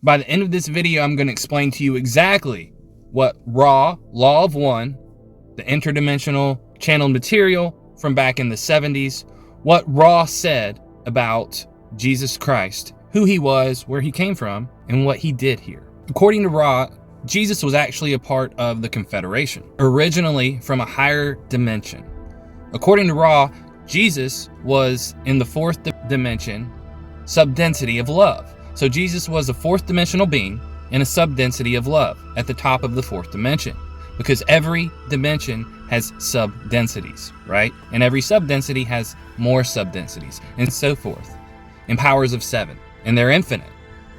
By the end of this video, I'm going to explain to you exactly what Ra, Law of One, the interdimensional channeled material from back in the 70s, what Ra said about Jesus Christ, who he was, where he came from, and what he did here. According to Ra, Jesus was actually a part of the Confederation, originally from a higher dimension. According to Ra, Jesus was in the fourth dimension, subdensity of love. So Jesus was a fourth dimensional being in a subdensity of love at the top of the fourth dimension, because every dimension has subdensities, right? And every subdensity has more subdensities, and so forth, in powers of 7, and they're infinite.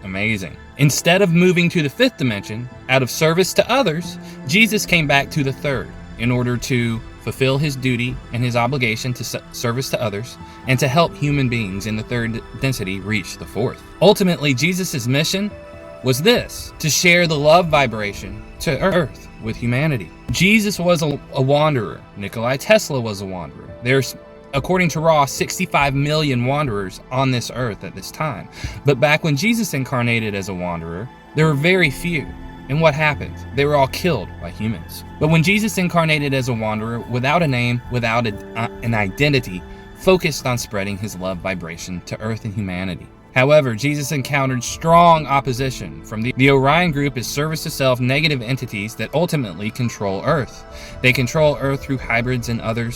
Amazing. Instead of moving to the fifth dimension out of service to others, Jesus came back to the third in order to fulfill his duty and his obligation to service to others and to help human beings in the third density reach the fourth. Ultimately, Jesus' mission was this: to share the love vibration to earth with humanity. Jesus was a wanderer. Nikola Tesla was a wanderer. There's, according to Ra, 65 million wanderers on this earth at this time. But back when Jesus incarnated as a wanderer, there were very few. And what happened? They were all killed by humans. But when Jesus incarnated as a wanderer, without a name, without an identity, focused on spreading his love vibration to earth and humanity. However, Jesus encountered strong opposition from the Orion group as service to self negative entities that ultimately control Earth. They control Earth through hybrids and other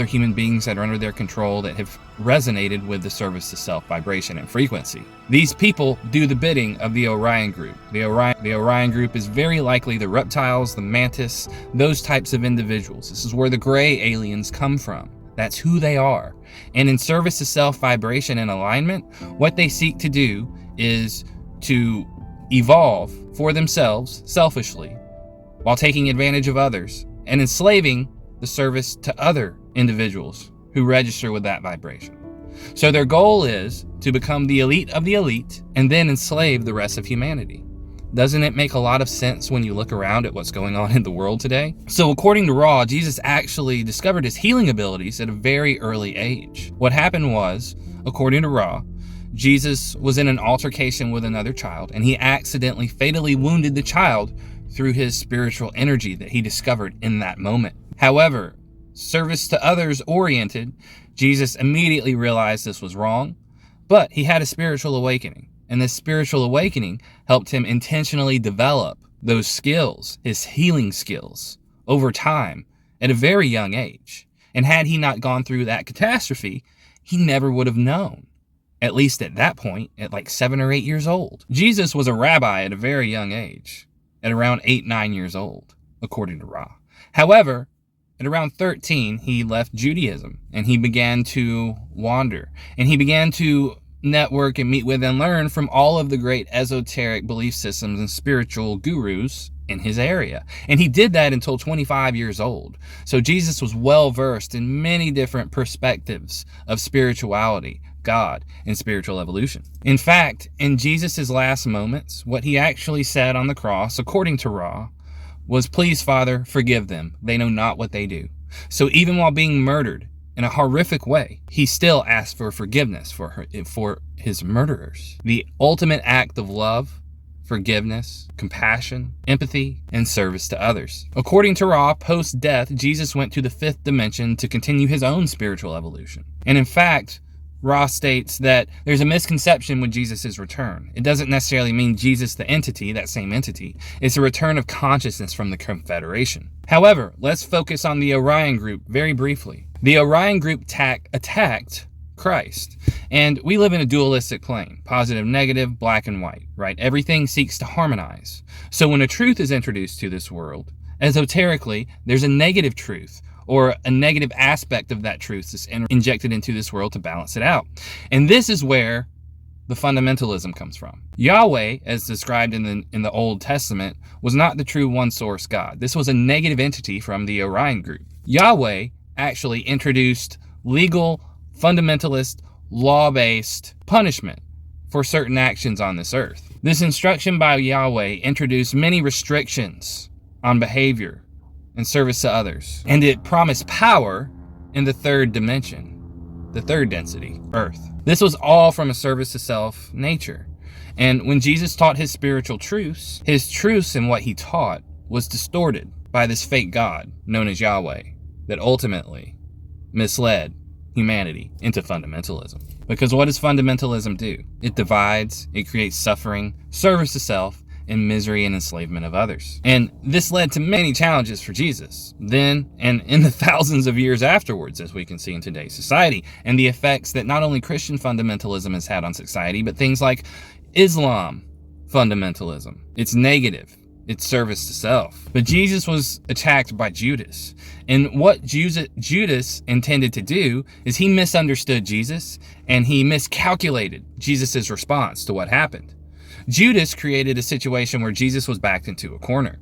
human beings that are under their control that have resonated with the service to self vibration and frequency. These people do the bidding of the Orion group. The Orion group is very likely the reptiles, the mantis, those types of individuals. This is where the gray aliens come from. That's who they are. And in service to self vibration and alignment, what they seek to do is to evolve for themselves selfishly while taking advantage of others and enslaving the service to other individuals who register with that vibration. So their goal is to become the elite of the elite and then enslave the rest of humanity. Doesn't it make a lot of sense when you look around at what's going on in the world today? So according to Ra, Jesus actually discovered his healing abilities at a very early age. What happened was, according to Ra, Jesus was in an altercation with another child, and he accidentally fatally wounded the child through his spiritual energy that he discovered in that moment. However, service to others oriented, Jesus immediately realized this was wrong, but he had a spiritual awakening. And this spiritual awakening helped him intentionally develop those skills, his healing skills, over time at a very young age. And had he not gone through that catastrophe, he never would have known, at least at that point, at like 7 or 8 years old. Jesus was a rabbi at a very young age, at around 8, 9 years old, according to Ra. However, at around 13, he left Judaism and he began to wander, and he began to network and meet with and learn from all of the great esoteric belief systems and spiritual gurus in his area. And he did that until 25 years old. So Jesus was well versed in many different perspectives of spirituality, God, and spiritual evolution. In fact, in Jesus's last moments, what he actually said on the cross, according to Ra, was, "Please, Father, forgive them. They know not what they do." So even while being murdered in a horrific way, he still asked for forgiveness for his murderers. The ultimate act of love, forgiveness, compassion, empathy, and service to others. According to Ra, post-death, Jesus went to the fifth dimension to continue his own spiritual evolution. And in fact, Ra states that there's a misconception with Jesus' return. It doesn't necessarily mean Jesus the entity, that same entity. It's a return of consciousness from the Confederation. However, let's focus on the Orion group very briefly. The Orion group attacked Christ. And we live in a dualistic plane, positive, negative, black and white, right? Everything seeks to harmonize. So when a truth is introduced to this world, esoterically, there's a negative truth, or a negative aspect of that truth is injected into this world to balance it out. And this is where the fundamentalism comes from. Yahweh, as described in the Old Testament, was not the true one source God. This was a negative entity from the Orion group. Yahweh actually introduced legal, fundamentalist, law-based punishment for certain actions on this earth. This instruction by Yahweh introduced many restrictions on behavior and service to others. And it promised power in the third dimension, the third density, Earth. This was all from a service to self nature. And when Jesus taught his spiritual truths, his truths and what he taught was distorted by this fake God known as Yahweh that ultimately misled humanity into fundamentalism. Because what does fundamentalism do? It divides, it creates suffering, service to self, and misery and enslavement of others. And this led to many challenges for Jesus then and in the thousands of years afterwards, as we can see in today's society, and the effects that not only Christian fundamentalism has had on society, but things like Islam fundamentalism. It's negative. It's service to self. But Jesus was attacked by Judas. And what Judas intended to do is he misunderstood Jesus and he miscalculated Jesus's response to what happened. Judas created a situation where Jesus was backed into a corner.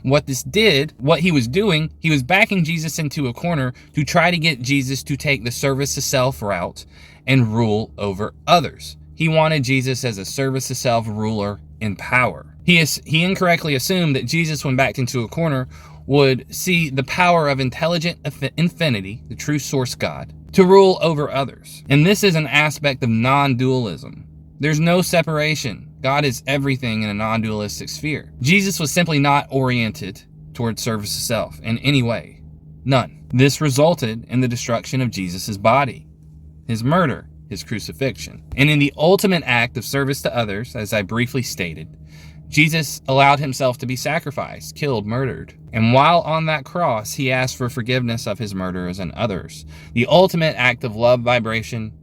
What he was doing, he was backing Jesus into a corner to try to get Jesus to take the service to self route and rule over others. He wanted Jesus as a service to self ruler in power. He incorrectly assumed that Jesus, when backed into a corner, would see the power of intelligent infinity, the true source God, to rule over others. And this is an aspect of non-dualism. There's no separation. God is everything in a non-dualistic sphere. Jesus was simply not oriented towards service to self in any way. None. This resulted in the destruction of Jesus' body, his murder, his crucifixion. And in the ultimate act of service to others, as I briefly stated, Jesus allowed himself to be sacrificed, killed, murdered. And while on that cross, he asked for forgiveness of his murderers and others. The ultimate act of love, vibration,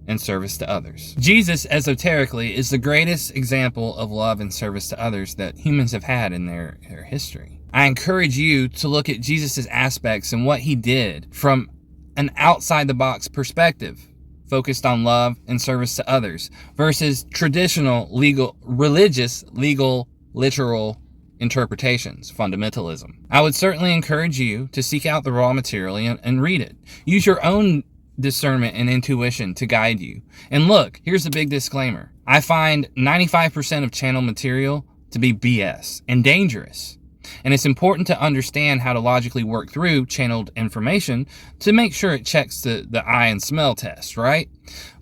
and service to others. Jesus, esoterically, is the greatest example of love and service to others that humans have had in their history. I encourage you to look at Jesus' aspects and what he did from an outside-the-box perspective, focused on love and service to others, versus traditional, religious, literal interpretations, fundamentalism. I would certainly encourage you to seek out the raw material and read it. Use your own discernment and intuition to guide you. And look, here's the big disclaimer. I find 95% of channel material to be BS and dangerous. And it's important to understand how to logically work through channeled information to make sure it checks the eye and smell test, right?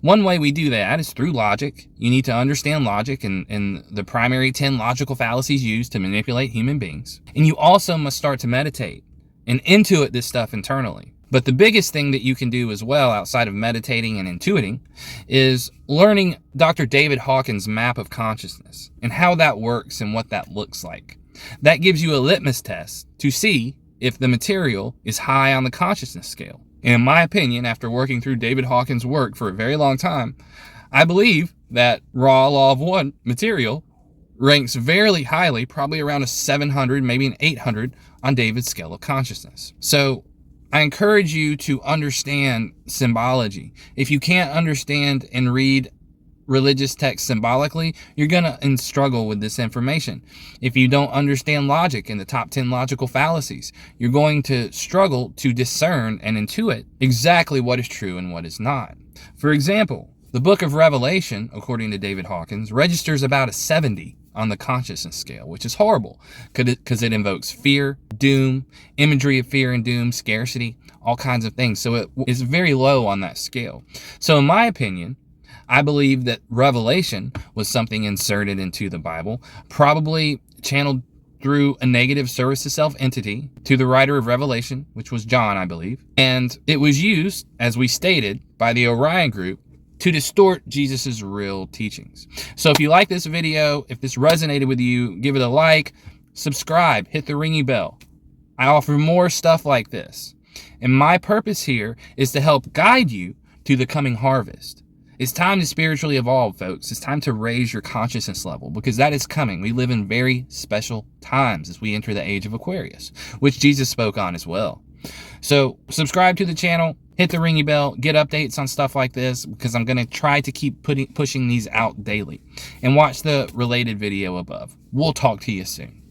One way we do that is through logic. You need to understand logic and the primary 10 logical fallacies used to manipulate human beings. And you also must start to meditate and intuit this stuff internally. But the biggest thing that you can do as well, outside of meditating and intuiting, is learning Dr. David Hawkins' map of consciousness and how that works and what that looks like. That gives you a litmus test to see if the material is high on the consciousness scale. And in my opinion, after working through David Hawkins' work for a very long time, I believe that raw law of one material ranks very highly, probably around a 700, maybe an 800 on David's scale of consciousness. So I encourage you to understand symbology. If you can't understand and read religious text symbolically, you're going to struggle with this information. If you don't understand logic and the top 10 logical fallacies, you're going to struggle to discern and intuit exactly what is true and what is not. For example, the book of Revelation, according to David Hawkins, registers about a 70 on the consciousness scale, which is horrible because it invokes fear, doom, imagery of fear and doom, scarcity, all kinds of things. So it is very low on that scale. So in my opinion, I believe that Revelation was something inserted into the Bible, probably channeled through a negative service to self entity to the writer of Revelation, which was John, I believe. And it was used, as we stated, by the Orion group to distort Jesus's real teachings. So if you like this video, if this resonated with you, give it a like, subscribe, hit the ringy bell. I offer more stuff like this. And my purpose here is to help guide you to the coming harvest. It's time to spiritually evolve, folks. It's time to raise your consciousness level because that is coming. We live in very special times as we enter the age of Aquarius, which Jesus spoke on as well. So subscribe to the channel, hit the ringy bell, get updates on stuff like this because I'm going to try to keep pushing these out daily. And watch the related video above. We'll talk to you soon.